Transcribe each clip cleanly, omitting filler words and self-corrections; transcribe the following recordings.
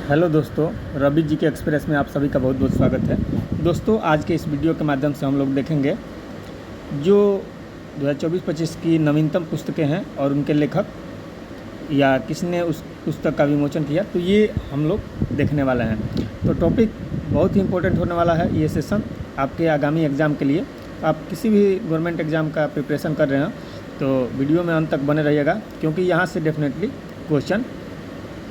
Hello दोस्तों, रवि जी के express में आप सभी का बहुत बहुत स्वागत है। दोस्तों, आज के इस वीडियो के माध्यम से हम लोग देखेंगे जो 2024-25 की नवीनतम पुस्तकें हैं और उनके लेखक या किसने उस पुस्तक का विमोचन किया, तो ये हम लोग देखने वाले हैं। तो टॉपिक बहुत ही इम्पोर्टेंट होने वाला है ये सेशन आपके आगामी एग्ज़ाम के लिए। आप किसी भी गवर्नमेंट एग्ज़ाम का प्रिपरेशन कर रहे हैं तो वीडियो में अंत तक बने रहिएगा, क्योंकि यहाँ से डेफिनेटली क्वेश्चन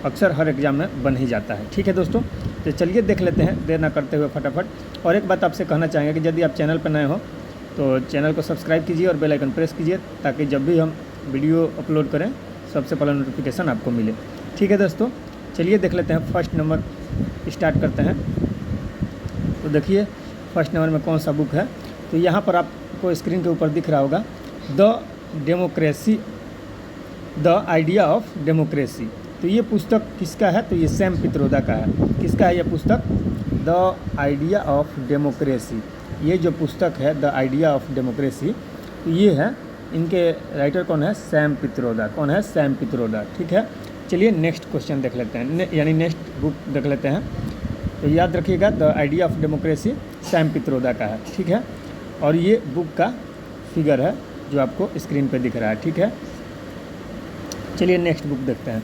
अक्सर हर एग्ज़ाम में बन ही जाता है। ठीक है दोस्तों, तो चलिए देख लेते हैं देर ना करते हुए फटाफट। और एक बात आपसे कहना चाहेंगे कि यदि आप चैनल पर नए हो तो चैनल को सब्सक्राइब कीजिए और बेल आइकन प्रेस कीजिए, ताकि जब भी हम वीडियो अपलोड करें सबसे पहले नोटिफिकेशन आपको मिले। ठीक है दोस्तों, चलिए देख लेते हैं। फर्स्ट नंबर स्टार्ट करते हैं। तो देखिए फर्स्ट नंबर में कौन सा बुक है। तो यहाँ पर आपको स्क्रीन के ऊपर दिख रहा होगा द आइडिया ऑफ डेमोक्रेसी। तो ये पुस्तक किसका है? तो ये सैम पित्रोदा का है। किसका है ये पुस्तक? The idea of democracy. ये जो पुस्तक है द आइडिया ऑफ डेमोक्रेसी, तो ये है, इनके राइटर कौन है? सैम पित्रोदा। कौन है? सैम पित्रोदा। ठीक है, चलिए नेक्स्ट क्वेश्चन देख लेते हैं, यानी नेक्स्ट बुक देख लेते हैं। तो याद रखिएगा the idea of democracy Sam Pitroda का है। ठीक है, और ये बुक का फिगर है जो आपको स्क्रीन पे दिख रहा है। ठीक है, चलिए नेक्स्ट बुक देखते हैं।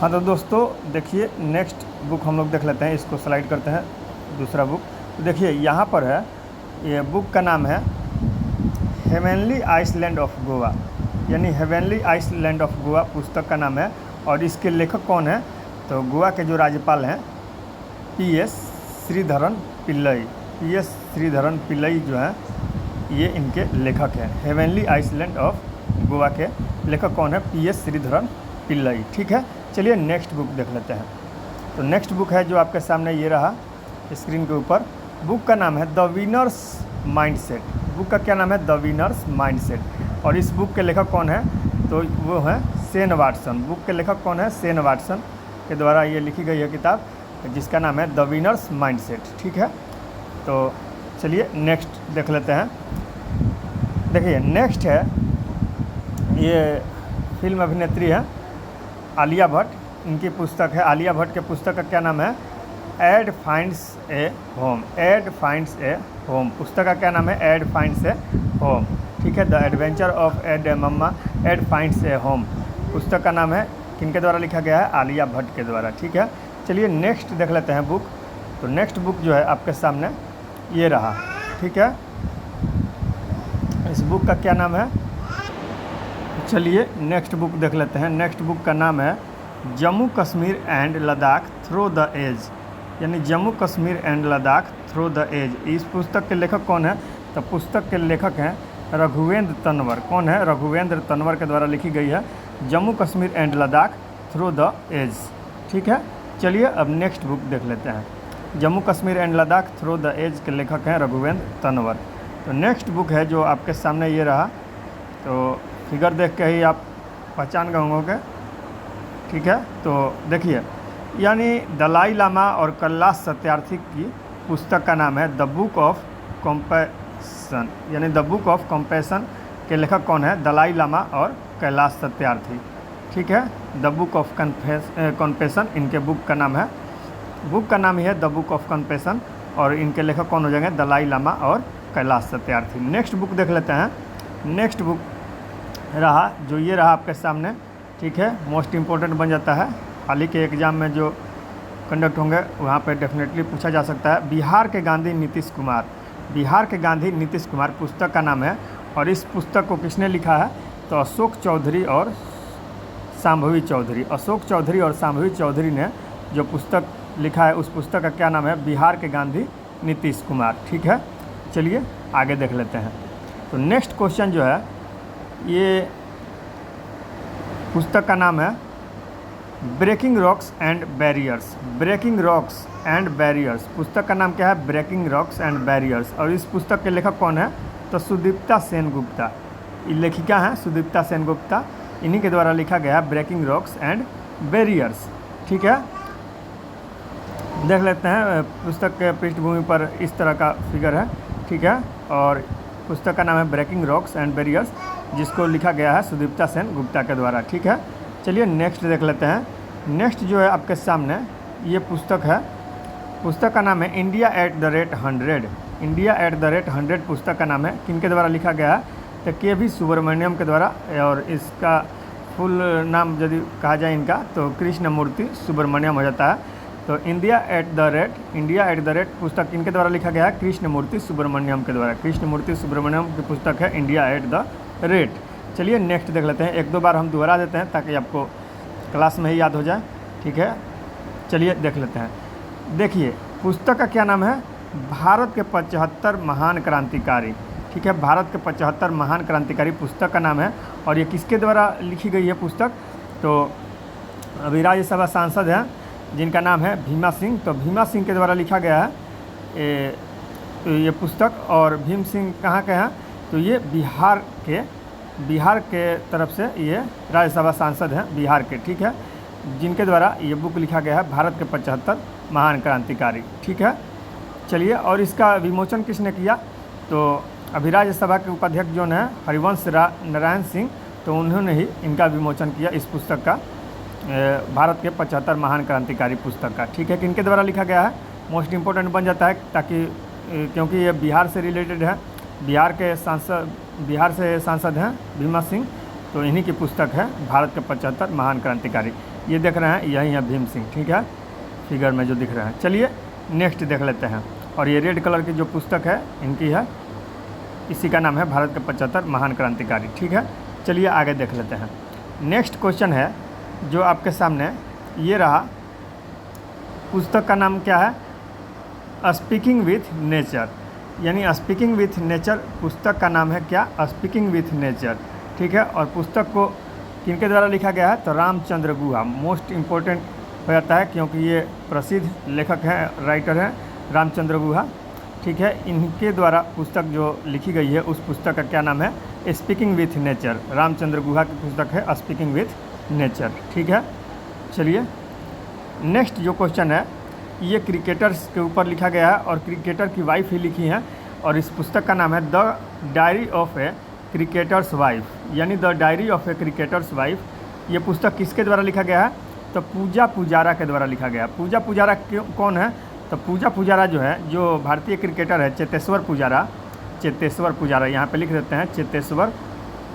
हाँ तो दोस्तों देखिए नेक्स्ट बुक हम लोग देख लेते हैं। इसको स्लाइड करते हैं दूसरा बुक। तो देखिए यहाँ पर है, ये बुक का नाम है हेवनली आइसलैंड ऑफ गोवा, यानी हेवनली आइसलैंड ऑफ गोवा पुस्तक का नाम है। और इसके लेखक कौन है? तो गोवा के जो राज्यपाल हैं PS श्रीधरन पिल्लई। PS श्रीधरन पिल्लई जो है ये इनके लेखक हैं। हेवनली आइसलैंड ऑफ गोवा के लेखक कौन है? PS श्रीधरन पिल्लई। ठीक है, चलिए नेक्स्ट बुक देख लेते हैं। तो नेक्स्ट बुक है जो आपके सामने ये रहा स्क्रीन के ऊपर। बुक का नाम है द विनर्स माइंडसेट। बुक का क्या नाम है? The winners mindset. और इस बुक के लेखक कौन है? तो वो है शेन वाटसन। बुक के लेखक कौन है? शेन वाटसन के द्वारा ये लिखी गई है किताब, जिसका नाम है द विनर्स माइंडसेट। ठीक है, तो चलिए नेक्स्ट देख लेते हैं। देखिए नेक्स्ट है, ये फिल्म अभिनेत्री है आलिया भट्ट। इनकी पुस्तक है, आलिया भट्ट के पुस्तक का क्या नाम है? Ed finds a home. Ed finds a home पुस्तक का क्या नाम है? Ed finds a home. ठीक है, the adventure of Ed mamma Ed finds a home पुस्तक का नाम है। किनके द्वारा लिखा गया है? आलिया भट्ट के द्वारा। ठीक है, चलिए नेक्स्ट देख लेते हैं बुक। तो नेक्स्ट बुक जो है आपके सामने ये रहा। ठीक है, इस बुक का क्या नाम है? चलिए नेक्स्ट बुक देख लेते हैं। नेक्स्ट बुक का नाम है Jammu Kashmir and Ladakh through the ages, यानी Jammu Kashmir and Ladakh through the ages. इस पुस्तक के लेखक कौन है? तो पुस्तक के लेखक हैं रघुवेंद्र तंवर। कौन है? रघुवेंद्र तंवर के द्वारा लिखी गई है Jammu Kashmir and Ladakh through the age. ठीक है, चलिए अब नेक्स्ट बुक देख लेते हैं। Jammu Kashmir and Ladakh through the age के लेखक हैं रघुवेंद्र तंवर। तो नेक्स्ट बुक है जो आपके सामने ये रहा। तो फिगर देख के ही आप पहचान गए होंगे। ठीक है, तो देखिए, यानी दलाई लामा और कैलाश सत्यार्थी की पुस्तक का नाम है द बुक ऑफ कॉम्पैशन, यानी द बुक ऑफ कॉम्पैशन के लेखक कौन है? दलाई लामा और कैलाश सत्यार्थी। ठीक है, द बुक ऑफ कॉम्पैशन इनके बुक का नाम है। बुक का नाम ही है द बुक ऑफ कॉम्पैशन, और इनके लेखक कौन हो जाएंगे? दलाई लामा और कैलाश सत्यार्थी। नेक्स्ट बुक देख लेते हैं। नेक्स्ट बुक रहा जो ये रहा आपके सामने। ठीक है, मोस्ट इम्पोर्टेंट बन जाता है। हाल ही के एग्ज़ाम में जो कंडक्ट होंगे वहाँ पे डेफिनेटली पूछा जा सकता है। बिहार के गांधी नीतीश कुमार। बिहार के गांधी नीतीश कुमार पुस्तक का नाम है। और इस पुस्तक को किसने लिखा है? तो अशोक चौधरी और शांभवी चौधरी। अशोक चौधरी और शांभवी चौधरी ने जो पुस्तक लिखा है उस पुस्तक का क्या नाम है? बिहार के गांधी नीतीश कुमार। ठीक है, चलिए आगे देख लेते हैं। तो नेक्स्ट क्वेश्चन जो है, ये पुस्तक का नाम है breaking rocks and barriers. Breaking rocks and barriers पुस्तक का नाम क्या है? Breaking rocks and barriers. और इस पुस्तक के लेखक कौन है? तो सुदीप्ता सेन गुप्ता। ये लेखिका हैं सुदीप्ता सेन गुप्ता। इन्हीं के द्वारा लिखा गया है ब्रेकिंग रॉक्स एंड बैरियर्स। ठीक है, देख लेते हैं। पुस्तक के पृष्ठभूमि पर इस तरह का फिगर है। ठीक है, और पुस्तक का नाम है ब्रेकिंग रॉक्स एंड बैरियर्स, जिसको लिखा गया है सुदीप्ता सेन गुप्ता के द्वारा। ठीक है, चलिए नेक्स्ट देख लेते हैं। नेक्स्ट जो है आपके सामने ये पुस्तक है, पुस्तक का नाम है इंडिया @100। इंडिया @100 पुस्तक का नाम है, किनके द्वारा लिखा गया है? तो KV सुब्रमण्यम के द्वारा, और इसका फुल नाम यदि कहा जाए इनका तो कृष्णमूर्ति सुब्रमण्यम हो जाता है। तो इंडिया @ पुस्तक इनके द्वारा लिखा गया है, कृष्णमूर्ति सुब्रमण्यम के द्वारा। कृष्णमूर्ति सुब्रमण्यम की पुस्तक है इंडिया @। चलिए नेक्स्ट देख लेते हैं, एक दो बार हम दोहरा देते हैं ताकि आपको क्लास में ही याद हो जाए, ठीक है। चलिए देख लेते हैं। देखिए पुस्तक का क्या नाम है? भारत के 75 महान क्रांतिकारी, ठीक है। भारत के 75 महान क्रांतिकारी पुस्तक का नाम है। और ये किसके द्वारा लिखी गई है पुस्तक? तो अभी राज्यसभा सांसद हैं जिनका नाम है भीमा सिंह। तो भीमा सिंह के द्वारा लिखा गया है ये पुस्तक। और भीम सिंह कहाँ के हैं? तो ये बिहार के तरफ से ये राज्यसभा सांसद हैं बिहार के, ठीक है, जिनके द्वारा ये बुक लिखा गया है, भारत के 75 महान क्रांतिकारी, ठीक है। चलिए, और इसका विमोचन किसने किया? तो अभी राज्यसभा के उपाध्यक्ष जो हैं हरिवंश नारायण सिंह, तो उन्होंने ही इनका विमोचन किया इस पुस्तक का, भारत के 75 महान क्रांतिकारी पुस्तक का, ठीक है। किनके द्वारा लिखा गया है? मोस्ट इम्पोर्टेंट बन जाता है ताकि क्योंकि ये बिहार से रिलेटेड है, बिहार से सांसद हैं भीमा सिंह, तो इन्हीं की पुस्तक है भारत के 75 महान क्रांतिकारी। ये देख रहे हैं, यही है भीम सिंह, ठीक है, फिगर में जो दिख रहे हैं। चलिए नेक्स्ट देख लेते हैं। और ये रेड कलर की जो पुस्तक है इनकी है, इसी का नाम है भारत के 75 महान क्रांतिकारी, ठीक है। चलिए आगे देख लेते हैं। नेक्स्ट क्वेश्चन है जो आपके सामने ये रहा, पुस्तक का नाम क्या है? स्पीकिंग विथ नेचर, यानी स्पीकिंग विथ नेचर पुस्तक का नाम है क्या? स्पीकिंग विथ नेचर, ठीक है। और पुस्तक को किनके द्वारा लिखा गया है? तो रामचंद्र गुहा। मोस्ट इम्पोर्टेंट हो जाता है क्योंकि ये प्रसिद्ध लेखक हैं, राइटर हैं रामचंद्र गुहा, ठीक है। इनके द्वारा पुस्तक जो लिखी गई है उस पुस्तक का क्या नाम है? Speaking with nature. Ramachandra Guha की पुस्तक है स्पीकिंग विथ नेचर, ठीक है। चलिए नेक्स्ट जो क्वेश्चन है ये क्रिकेटर्स के ऊपर लिखा गया है और क्रिकेटर की वाइफ ही लिखी है। और इस पुस्तक का नाम है the diary of a cricketer's wife, यानी the diary of a cricketer's wife. ये पुस्तक किसके द्वारा लिखा गया है? तो पूजा पुजारा के द्वारा लिखा गया। पूजा पुजारा कौन है? तो पूजा पुजारा जो है, जो भारतीय क्रिकेटर है चेतेश्वर पुजारा, यहाँ पे लिख देते हैं चेतेश्वर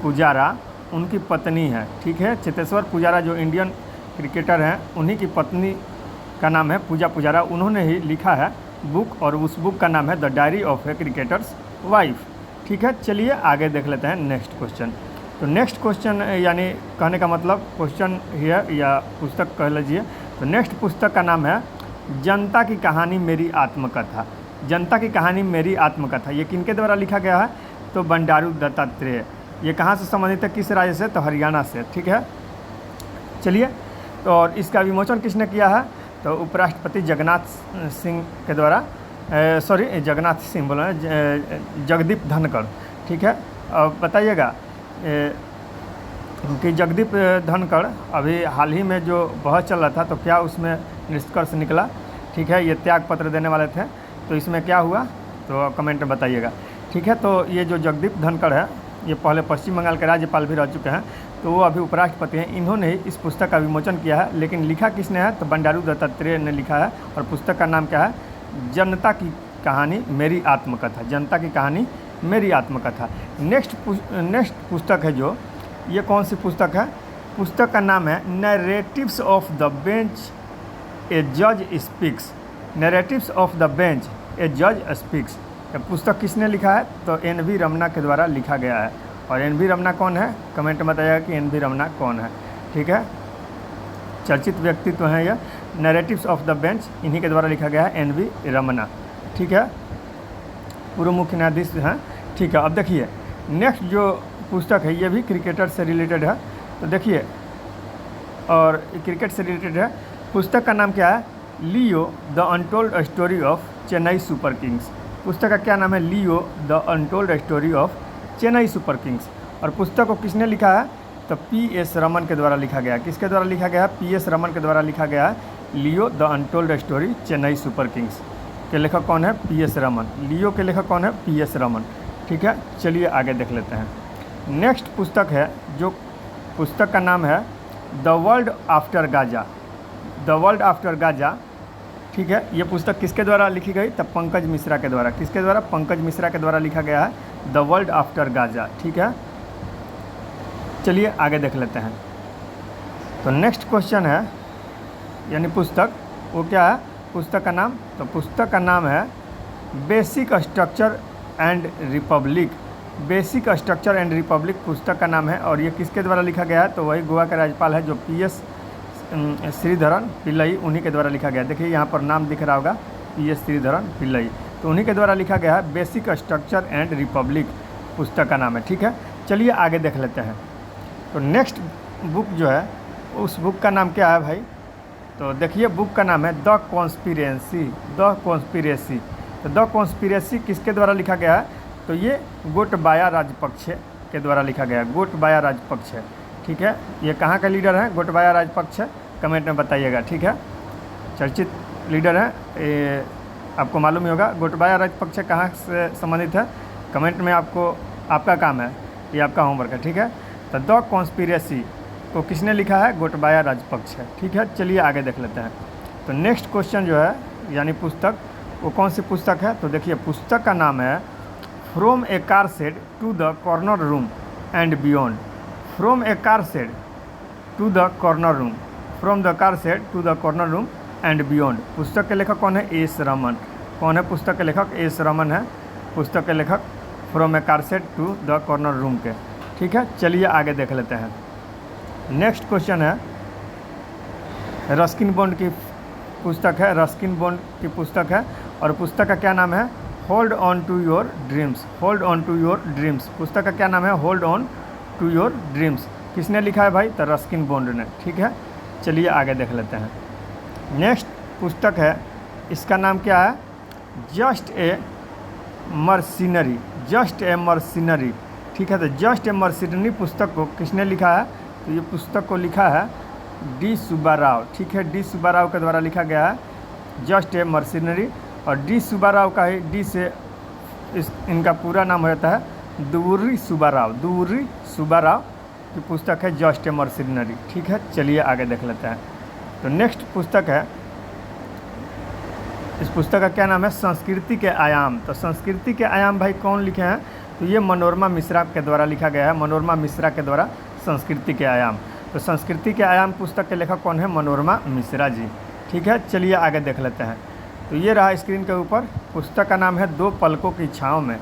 पुजारा, उनकी पत्नी है, ठीक है। चेतेश्वर पुजारा जो इंडियन क्रिकेटर हैं उन्हीं की पत्नी का नाम है पूजा पुजारा, उन्होंने ही लिखा है बुक, और उस बुक का नाम है the diary of a cricketer's wife, ठीक है। चलिए आगे देख लेते हैं नेक्स्ट क्वेश्चन। तो नेक्स्ट क्वेश्चन यानी कहने का मतलब क्वेश्चन ही है या पुस्तक कह लीजिए। तो नेक्स्ट पुस्तक का नाम है जनता की कहानी मेरी आत्मकथा। जनता की कहानी मेरी आत्मकथा, ये किनके द्वारा लिखा गया है? तो बंडारू दत्तात्रेय। ये कहाँ से संबंधित है, किस राज्य से? तो हरियाणा से, ठीक है। चलिए, तो और इसका विमोचन किसने किया है? तो उपराष्ट्रपति जगन्नाथ सिंह के द्वारा, जगन्नाथ सिंह बोला है, जगदीप धनखड़, ठीक है। अब बताइएगा कि जगदीप धनखड़ अभी हाल ही में जो बहस चल रहा था तो क्या उसमें निष्कर्ष निकला, ठीक है। ये त्याग पत्र देने वाले थे, तो इसमें क्या हुआ तो कमेंट में बताइएगा, ठीक है। तो ये जो जगदीप धनखड़ है ये पहले पश्चिम बंगाल के राज्यपाल भी रह चुके हैं, तो वो अभी उपराष्ट्रपति हैं। इन्होंने ही इस पुस्तक का विमोचन किया है, लेकिन लिखा किसने है? तो बंडारू दत्तात्रेय ने लिखा है। और पुस्तक का नाम क्या है? जनता की कहानी मेरी आत्मकथा। जनता की कहानी मेरी आत्मकथा। नेक्स्ट पुस्तक है जो, ये कौन सी पुस्तक है? पुस्तक का नाम है narratives of the bench a जज speaks. Narratives of the bench a जज स्पीक्स। ये पुस्तक किसने लिखा है? तो NV रमना के द्वारा लिखा गया है। और NV रमना कौन है? कमेंट में बताइएगा कि NV रमना कौन है, ठीक है। चर्चित व्यक्तित्व हैं यह। नैरेटिव्स ऑफ द बेंच इन्हीं के द्वारा लिखा गया है, NV रमना, ठीक है, पूर्व मुख्य न्यायाधीश हैं, ठीक है। अब देखिए नेक्स्ट जो पुस्तक है ये भी क्रिकेटर से रिलेटेड है, तो देखिए, और क्रिकेट से रिलेटेड है। पुस्तक का नाम क्या है? Leo the untold story of Chennai super Kings. पुस्तक का क्या नाम है? Leo the untold story of Chennai super Kings. और पुस्तक को किसने लिखा है? तो PS रमन के द्वारा लिखा गया। किसके द्वारा लिखा गया है? PS रमन के द्वारा लिखा गया है। Leo the untold story Chennai super Kings के लेखक कौन है? PS रमन। लियो के लेखक कौन है? PS रमन, ठीक है। चलिए आगे देख लेते हैं। नेक्स्ट पुस्तक है जो पुस्तक का नाम है the world after Gaza. The world after Gaza, ठीक है। ये पुस्तक किसके द्वारा लिखी गई? तब पंकज मिश्रा के द्वारा। किसके द्वारा? पंकज मिश्रा के द्वारा लिखा गया है द वर्ल्ड आफ्टर गाजा, ठीक है। चलिए आगे देख लेते हैं। तो नेक्स्ट क्वेश्चन है, यानी पुस्तक, वो क्या है पुस्तक का नाम? तो पुस्तक का नाम है basic structure and Republic. Basic structure and Republic पुस्तक का नाम है, और ये किसके द्वारा लिखा गया है? तो वही गोवा के राज्यपाल है जो PS श्रीधरन पिल्लई, उन्हीं के द्वारा लिखा गया है। देखिए यहाँ पर नाम दिख रहा होगा, PS श्रीधरन पिल्लई, तो उन्हीं के द्वारा लिखा गया है बेसिक स्ट्रक्चर एंड रिपब्लिक पुस्तक का नाम है, ठीक है। चलिए आगे देख लेते हैं। तो नेक्स्ट बुक जो है, उस बुक का नाम क्या है भाई? तो देखिए बुक का नाम है द कॉन्स्पिरेसी। द कॉन्स्पिरेसी, तो द कॉन्स्पिरेसी किसके द्वारा लिखा गया है? तो ये गोटबाया राजपक्षे के द्वारा लिखा गया है। गोटबाया राजपक्षे, ठीक है। ये कहाँ का लीडर है गोटबाया राजपक्षे? कमेंट में बताइएगा, ठीक है। चर्चित लीडर है, ये आपको मालूम ही होगा। गोटबाया राजपक्षे कहाँ से संबंधित है? कमेंट में आपका काम है, ये आपका होमवर्क है, ठीक है। तो द कॉन्स्पिरेसी को किसने लिखा है? गोटबाया राजपक्षे, ठीक है। चलिए आगे देख लेते हैं। तो नेक्स्ट क्वेश्चन जो है, यानी पुस्तक, वो कौन सी पुस्तक है? तो देखिए पुस्तक का नाम है from a car shed to the corner room and beyond. From a car shed to the corner room, from the car shed to the corner room and beyond. पुस्तक के लेखक कौन है? एस रमन। कौन है पुस्तक के लेखक? एस रमन है पुस्तक के लेखक, from a car shed to the corner room के, ठीक है। चलिए आगे देख लेते हैं। नेक्स्ट क्वेश्चन है, रस्किन बॉन्ड की पुस्तक है, रस्किन बॉन्ड की पुस्तक है, और पुस्तक का क्या नाम है? Hold on to your dreams. Hold on to your dreams, पुस्तक का क्या नाम है? Hold on to your dreams. किसने लिखा है भाई? तो रस्किन बॉन्ड ने, ठीक है। चलिए आगे देख लेते हैं। नेक्स्ट पुस्तक है, इसका नाम क्या है? Just a mercenary. Just a mercenary, ठीक है। तो जस्ट ए मर्सिनरी पुस्तक को किसने लिखा है? तो ये पुस्तक को लिखा है डी सुब्बा राव, ठीक है। डी सुब्बा राव के द्वारा लिखा गया है जस्ट ए मर्सिनरी, और डी सुब्बा राव का ही, डी से इनका पूरा नाम होता है दुर्री सुब्बा राव। दुर्री सुब्बा राव की पुस्तक है जस्ट ए मर्सिनरी, ठीक है। चलिए आगे देख लेते हैं। तो नेक्स्ट पुस्तक है, इस पुस्तक का क्या नाम है? संस्कृति के आयाम। तो संस्कृति के आयाम भाई कौन लिखे हैं? तो ये मनोरमा मिश्रा के द्वारा लिखा गया है। मनोरमा मिश्रा के द्वारा संस्कृति के आयाम। तो संस्कृति के आयाम पुस्तक के लेखक कौन है? मनोरमा मिश्रा जी, ठीक है। चलिए आगे देख लेते हैं। तो ये रहा स्क्रीन के ऊपर, पुस्तक का नाम है दो पलकों की छाँव में।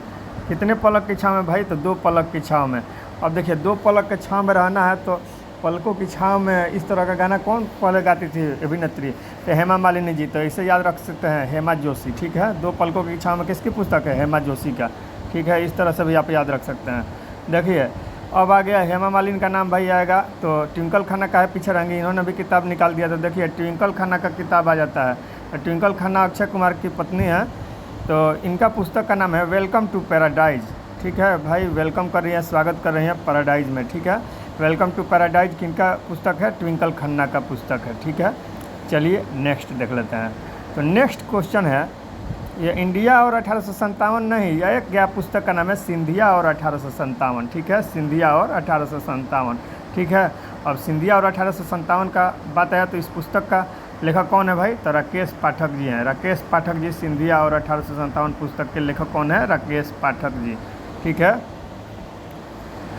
कितने पलक की छाँव में भाई? तो दो पलक की छाँव में। अब देखिए दो पलक के छाँव में रहना है, तो पलकों की छाँव में इस तरह का गाना कौन पहले गाती थी अभिनेत्री? तो हेमा मालिनी जी। तो इसे याद रख सकते हैं, हेमा जोशी, ठीक है। दो पलकों की छाँव में किसकी पुस्तक है? हेमा जोशी का, ठीक है। इस तरह से भी आप याद रख सकते हैं। देखिए अब आ गया हेमा मालिनी का नाम भाई आएगा, तो ट्विंकल खन्ना का है पीछे रहेंगे, इन्होंने भी किताब निकाल दिया। तो देखिए ट्विंकल खन्ना का किताब आ जाता है। ट्विंकल खन्ना अक्षय कुमार की पत्नी है, तो इनका पुस्तक का नाम है वेलकम टू पैराडाइज, ठीक है भाई। वेलकम कर रही हैं, स्वागत कर रही हैं पैराडाइज में, ठीक है। वेलकम टू पैराडाइज किनका पुस्तक है? ट्विंकल खन्ना का पुस्तक है, ठीक है। चलिए नेक्स्ट देख लेते हैं। तो नेक्स्ट क्वेश्चन है, ये इंडिया और 1857 नहीं, यह एक गया पुस्तक का नाम है सिंधिया और 1857, ठीक है। सिंधिया और 1857, ठीक है। अब सिंधिया और 1857 का बात आया तो इस पुस्तक का लेखक कौन है भाई? तो राकेश पाठक जी हैं। राकेश पाठक जी सिंधिया और 1857 पुस्तक के लेखक कौन है? राकेश पाठक जी, ठीक है।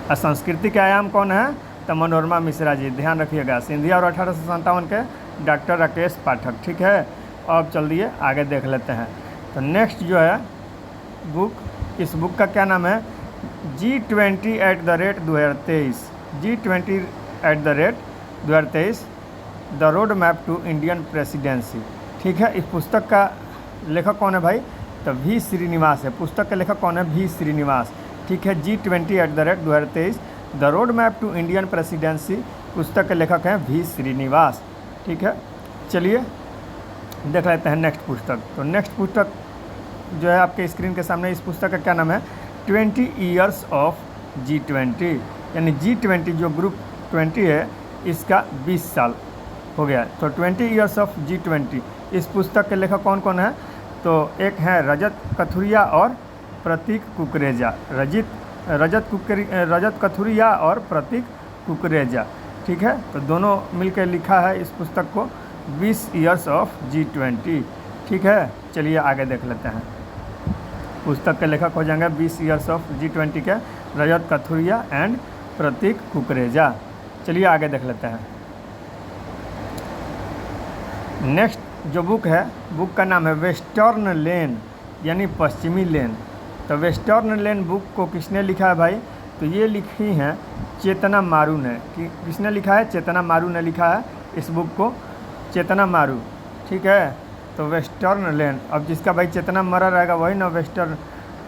और संस्कृति के आयाम कौन है? तो मनोरमा मिश्रा जी, ध्यान रखिएगा। सिंधिया और 1857 के डॉक्टर राकेश पाठक, ठीक है। अब चलिए आगे देख लेते हैं। तो नेक्स्ट जो है बुक, इस बुक का क्या नाम है? G20@2023। G20@2023 the road map to Indian presidency, ठीक है। इस पुस्तक का लेखक कौन है भाई? तो V श्रीनिवास है। पुस्तक के लेखक कौन है? V श्रीनिवास, ठीक है। G20@2023 the road map to Indian presidency पुस्तक के लेखक हैं V श्रीनिवास, ठीक है। चलिए देख लेते हैं नेक्स्ट पुस्तक। तो नेक्स्ट पुस्तक जो है आपके स्क्रीन के सामने, इस पुस्तक का क्या नाम है? 20 ईयर्स ऑफ G20, यानी G20 जो ग्रुप 20 है इसका 20 साल हो गया। तो 20 ईयर्स ऑफ G20, इस पुस्तक के लेखक कौन कौन है? तो एक है रजत कथुरिया और प्रतीक कुकरेजा। रजत कथुरिया और प्रतीक कुकरेजा, ठीक है। तो दोनों मिलकर लिखा है इस पुस्तक को। 20 ईयर्स ऑफ G20। ठीक है, चलिए आगे देख लेते हैं। पुस्तक के लेखक हो जाएंगे 20 ईयर्स ऑफ G20 के रजत कथुरिया एंड प्रतीक कुकरेजा। चलिए आगे देख लेते हैं। नेक्स्ट जो बुक है, बुक का नाम है वेस्टर्न लेन यानी पश्चिमी लेन। तो वेस्टर्न लेन बुक को किसने लिखा है भाई? तो ये लिखी हैं चेतना मारू ने। किसने लिखा है? चेतना मारू ने लिखा है इस बुक को, चेतना मारू। ठीक है, तो वेस्टर्न लेन, अब जिसका भाई चेतना मरा रहेगा वही ना वेस्टर्न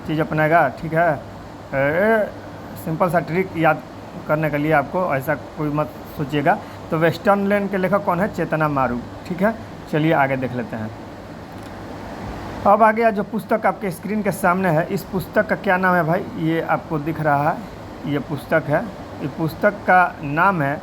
चीज़ अपनाएगा। ठीक है, सिंपल सा ट्रिक याद करने के लिए आपको, ऐसा कोई मत सोचिएगा। तो वेस्टर्न लेन के लेखक कौन है? चेतना मारू। ठीक है, चलिए आगे देख लेते हैं। अब आ गया जो पुस्तक आपके स्क्रीन के सामने है, इस पुस्तक का क्या नाम है भाई? ये आपको दिख रहा है, ये पुस्तक है। इस पुस्तक का नाम है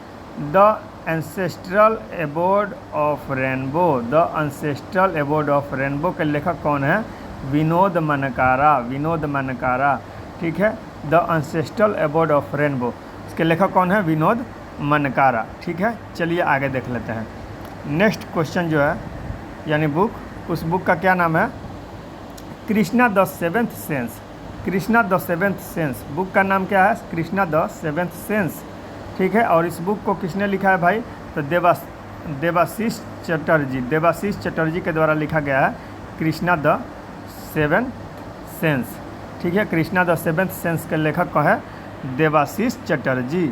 the ancestral abode of rainbow. The ancestral abode of rainbow के लेखक कौन है? विनोद मनकारा। विनोद मनकारा। ठीक है, the ancestral abode of rainbow, इसके लेखक कौन है? विनोद मनकारा। ठीक है, चलिए आगे देख लेते हैं। नेक्स्ट क्वेश्चन जो है यानी बुक, उस बुक का क्या नाम है? Krishna the seventh sense. Krishna the seventh sense, book का नाम क्या है? Krishna the seventh sense. ठीक है, और इस बुक को किसने लिखा है भाई? तो देवाशीष चटर्जी। देवाशीष चटर्जी के द्वारा लिखा गया है कृष्णा द सेवेंथ सेंस। ठीक है, कृष्णा द सेवेंथ सेंस के लेखक कौन है? देवाशीष चटर्जी।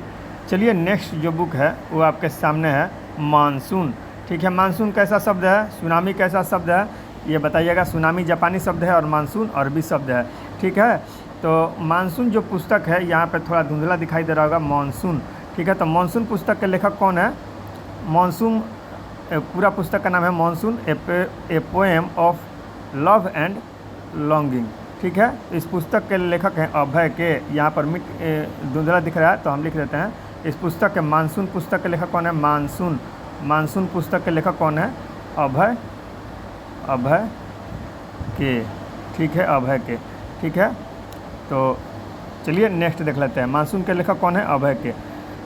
चलिए नेक्स्ट जो बुक है वो आपके सामने है मानसून। ठीक है, मानसून कैसा शब्द है? सुनामी कैसा शब्द है ये बताइएगा। सुनामी जापानी शब्द है और मानसून अरबी शब्द है। ठीक है, तो मानसून जो पुस्तक है, यहाँ पे थोड़ा धुंधला दिखाई दे रहा होगा, मानसून। ठीक है, तो मानसून पुस्तक के लेखक कौन है? मानसून, पूरा पुस्तक का नाम है monsoon a poem of love and longing. ठीक है, इस पुस्तक के लेखक हैं अभय के। यहाँ पर धुंधला दिख रहा है तो हम लिख देते हैं। इस पुस्तक के मानसून पुस्तक के लेखक कौन है? मानसून। मानसून पुस्तक के लेखक कौन है? अभय के। ठीक है, अभय के। ठीक है, तो चलिए नेक्स्ट देख लेते हैं। मानसून के लेखक कौन है? अभय के।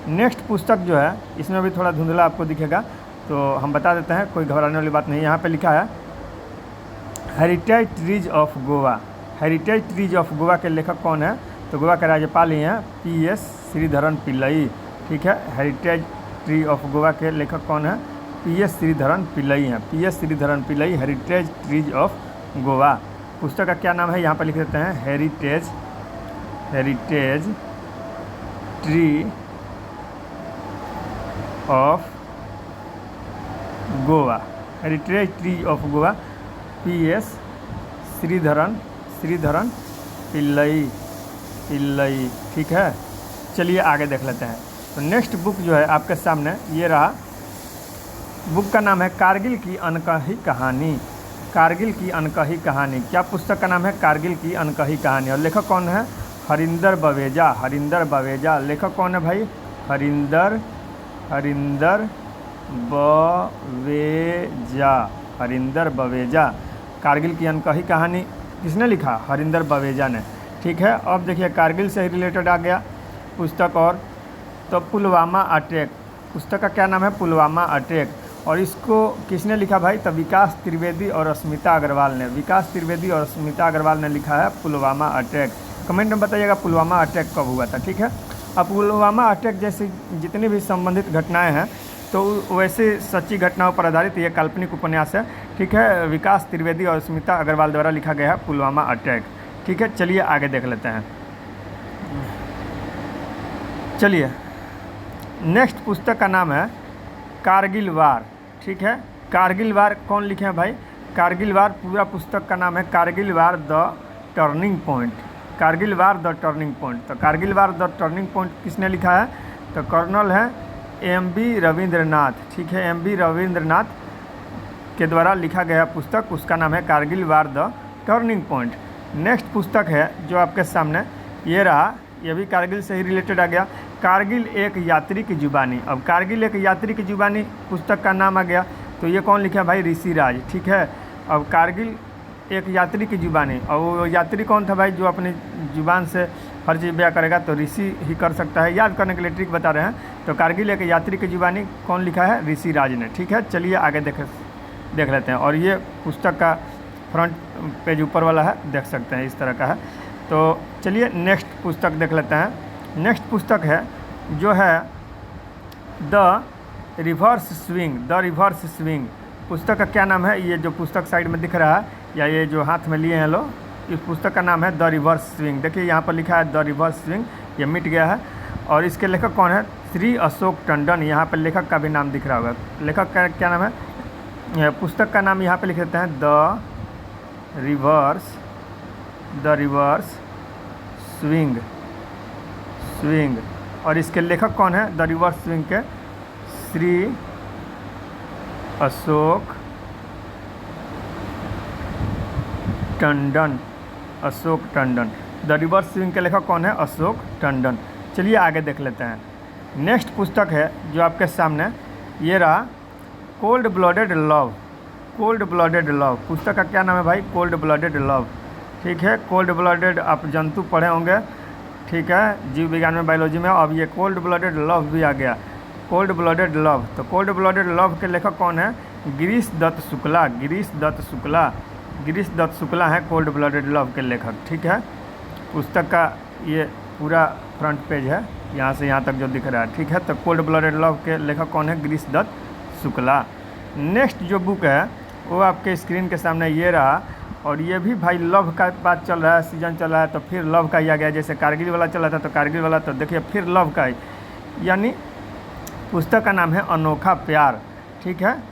नेक्स्ट पुस्तक जो है इसमें भी थोड़ा धुंधला आपको दिखेगा तो हम बता देते हैं, कोई घबराने वाली बात नहीं। यहाँ पे लिखा है heritage trees of Goa. Heritage trees of Goa के लेखक कौन है? तो गोवा के राज्यपाल ही हैं PS श्रीधरन पिल्लई। ठीक है, हेरिटेज ट्री ऑफ गोवा के लेखक कौन है? PS श्रीधरन पिल्लई हैं। PS Sreedharan Pillai, heritage trees of Goa. पुस्तक का क्या नाम है? यहाँ पर लिख देते हैं heritage tree of Goa. Heritage tree of Goa, PS Sreedharan Pillai. ठीक है, चलिए आगे देख लेते हैं। तो नेक्स्ट बुक जो है आपके सामने ये रहा। बुक का नाम है कारगिल की अनकही कहानी। कारगिल की अनकही कहानी। क्या पुस्तक का नाम है? कारगिल की अनकही कहानी। और लेखक कौन है? हरिंदर बवेजा। हरिंदर बवेजा। लेखक कौन है भाई? हरिंदर बवेजा। हरिंदर बवेजा। कारगिल की अनकही कहानी किसने लिखा? हरिंदर बवेजा ने। ठीक है, अब देखिए कारगिल से ही रिलेटेड आ गया पुस्तक। और तो पुलवामा अटैक, पुस्तक का क्या नाम है? पुलवामा अटैक। और इसको किसने लिखा भाई? तो विकास त्रिवेदी और अस्मिता अग्रवाल ने। विकास त्रिवेदी और अस्मिता अग्रवाल ने लिखा है पुलवामा अटैक। कमेंट में बताइएगा पुलवामा अटैक कब हुआ था। ठीक है, अब पुलवामा अटैक जैसी जितनी भी संबंधित घटनाएं हैं तो वैसे सच्ची घटनाओं पर आधारित ये काल्पनिक उपन्यास है। ठीक है, विकास त्रिवेदी और अस्मिता अग्रवाल द्वारा लिखा गया है पुलवामा अटैक। ठीक है, चलिए आगे देख लेते हैं। चलिए नेक्स्ट पुस्तक का नाम है कारगिल वार। ठीक है, कारगिल वार कौन लिखे हैं भाई? कारगिल वार, पूरा पुस्तक का नाम है Kargil war the turning point. Kargil war the turning point. तो Kargil war the turning point किसने लिखा है? तो कर्नल है MB रविंद्रनाथ। ठीक है, MB रविंद्रनाथ के द्वारा लिखा गया पुस्तक, उसका नाम है Kargil war the turning point. Next पुस्तक है जो आपके सामने ये रहा, ये भी कारगिल से ही रिलेटेड आ गया। कारगिल एक यात्री की जुबानी। अब कारगिल एक यात्री की जुबानी पुस्तक का नाम आ गया, तो ये कौन लिखा है भाई? ऋषि राज। ठीक है, अब कारगिल एक यात्री की जुबानी, और वो यात्री कौन था भाई? जो अपनी जुबान से फर्ज बयां करेगा तो ऋषि ही कर सकता है। याद करने के लिए ट्रिक बता रहे हैं। तो कारगिल एक यात्री की जीवानी कौन लिखा है? ऋषि राज ने। ठीक है, चलिए आगे देख लेते हैं। और ये पुस्तक का फ्रंट पेज ऊपर वाला है, देख सकते हैं, इस तरह का है। तो चलिए नेक्स्ट पुस्तक देख लेते हैं। नेक्स्ट पुस्तक है जो है the reverse swing. The reverse swing पुस्तक का क्या नाम है? ये जो पुस्तक साइड में दिख रहा है या ये जो हाथ में लिए हैं लोग, इस पुस्तक का नाम है द रिवर्स स्विंग। देखिए यहाँ पर लिखा है द रिवर्स स्विंग, ये मिट गया है। और इसके लेखक कौन है? श्री अशोक टंडन। यहाँ पर लेखक का भी नाम दिख रहा होगा। लेखक का क्या नाम है? पुस्तक का नाम यहाँ पे लिख देते हैं द रिवर्स स्विंग। और इसके लेखक कौन है? द रिवर्स स्विंग के Shri Ashok Tandon. The reverse swing के लेखक कौन है? अशोक टंडन। चलिए आगे देख लेते हैं। नेक्स्ट पुस्तक है जो आपके सामने, ये रहा कोल्ड ब्लडेड लव। पुस्तक का क्या नाम है भाई? Cold blooded love. ठीक है, कोल्ड ब्लडेड आप जंतु पढ़े होंगे, ठीक है, जीव विज्ञान में, बायोलॉजी में। अब ये कोल्ड ब्लडेड लव भी आ गया, कोल्ड ब्लडेड लव। तो कोल्ड ब्लडेड लव के लेखक कौन है? गिरीश दत्त शुक्ला हैं कोल्ड ब्लडेड लव के लेखक। ठीक है, पुस्तक का ये पूरा फ्रंट पेज है, यहाँ से यहाँ तक जो दिख रहा है। ठीक है, तो कोल्ड ब्लडेड लव के लेखक कौन है? गिरीश दत्त शुक्ला। नेक्स्ट जो बुक है वो आपके स्क्रीन के सामने ये रहा। और ये भी भाई लव का बात चल रहा है, सीजन चल रहा है, तो फिर लव का ही आ गया। जैसे कारगिल वाला चला था तो कारगिल वाला, तो देखिए फिर लव का ही, यानी पुस्तक का नाम है अनोखा प्यार। ठीक है,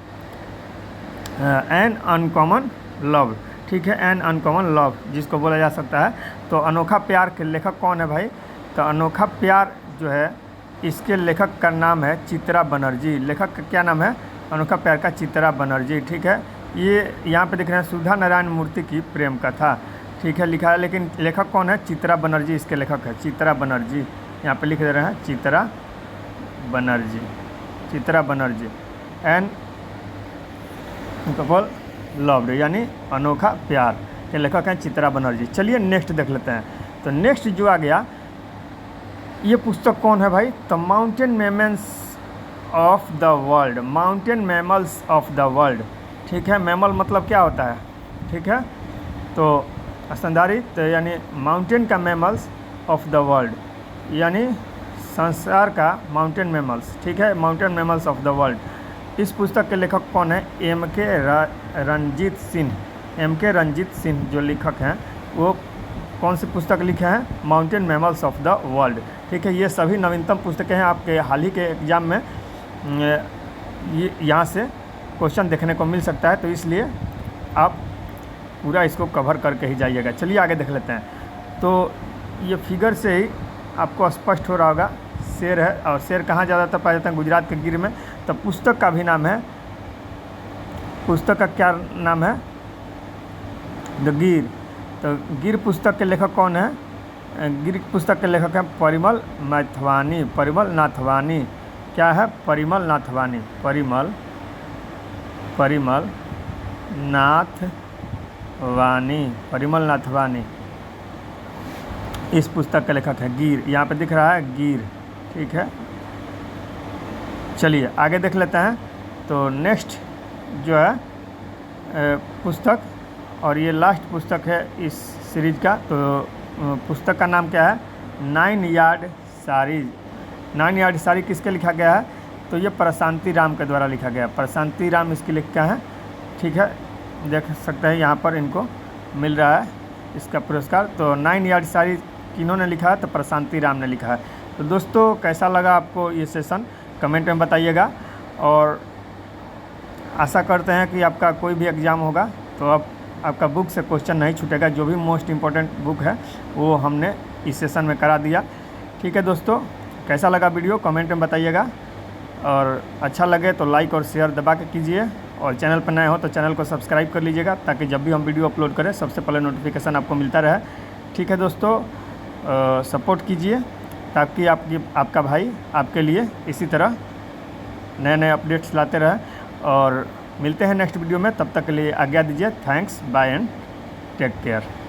एन अनकॉमन लव। ठीक है, एन अनकॉमन लव जिसको बोला जा सकता है। तो अनोखा प्यार के लेखक कौन है भाई? तो अनोखा प्यार जो है इसके लेखक का नाम है चित्रा बनर्जी। लेखक का क्या नाम है? अनोखा प्यार का चित्रा बनर्जी। ठीक है, ये यहाँ पे दिख रहे हैं सुधा नारायण मूर्ति की प्रेम कथा। ठीक है, लिखा है, लेकिन लेखक कौन है? चित्रा बनर्जी इसके लेखक है, चित्रा बनर्जी। यहाँ पे लिख दे रहे हैं Chitra Banerjee and couple loved, यानी अनोखा प्यार के लेखक हैं चित्रा बनर्जी। चलिए नेक्स्ट देख लेते हैं। तो नेक्स्ट जो आ गया, ये पुस्तक कौन है भाई? तो mountain mammals of the world. ठीक है, मैमल मतलब क्या होता है? ठीक है, तो स्तनधारी, तो यानी माउंटेन का मैमल्स ऑफ द वर्ल्ड, यानी संसार का माउंटेन मैमल्स। ठीक है, mountain mammals of the world. इस पुस्तक के लेखक कौन है? एम के रंजीत सिंह जो लेखक हैं, वो कौन सी पुस्तक लिखे हैं? Mountain mammals of the world. ठीक है, ये सभी नवीनतम पुस्तकें हैं। आपके हाल ही के एग्ज़ाम में यहाँ से क्वेश्चन देखने को मिल सकता है, तो इसलिए आप पूरा इसको कवर करके ही जाइएगा। चलिए आगे देख लेते हैं। तो ये फिगर से ही आपको स्पष्ट हो रहा होगा, शेर है। और शेर कहाँ ज़्यादातर पाया जाता है? गुजरात के गिर में। तो पुस्तक का भी नाम है, पुस्तक का क्या नाम है? द गिर। तो गिर पुस्तक के लेखक कौन है? गिर पुस्तक के लेखक हैं परिमल नाथवानी। क्या है? परिमल नाथवानी इस पुस्तक के लेखक है। गिर यहाँ पे दिख रहा है, गिर। ठीक है, चलिए आगे देख लेते हैं। तो नेक्स्ट जो है पुस्तक, और ये लास्ट पुस्तक है इस सीरीज का। तो पुस्तक का नाम क्या है? 9 यार्ड साड़ी किसके लिखा गया है? तो ये प्रशांति राम के द्वारा लिखा गया है। प्रशांति राम इसके लेखक हैं। ठीक है, देख सकते हैं यहाँ पर इनको मिल रहा है इसका पुरस्कार। तो 9 यार्ड साड़ी किन्होंने लिखा है? तो प्रशांति राम ने लिखा है। तो दोस्तों कैसा लगा आपको ये सेशन, कमेंट में बताइएगा। और आशा करते हैं कि आपका कोई भी एग्ज़ाम होगा तो आपका बुक से क्वेश्चन नहीं छूटेगा। जो भी मोस्ट इम्पोर्टेंट बुक है वो हमने इस सेशन में करा दिया। ठीक है दोस्तों, कैसा लगा वीडियो कमेंट में बताइएगा। और अच्छा लगे तो लाइक और शेयर दबा के कीजिए। और चैनल पर नए हो तो चैनल को सब्सक्राइब कर लीजिएगा, ताकि जब भी हम वीडियो अपलोड करें सबसे पहले नोटिफिकेशन आपको मिलता रहे। ठीक है दोस्तों, सपोर्ट कीजिए ताकि आपका भाई आपके लिए इसी तरह नए नए अपडेट्स लाते रहे। और मिलते हैं नेक्स्ट वीडियो में, तब तक के लिए आज्ञा दीजिए। Thanks, bye and take care.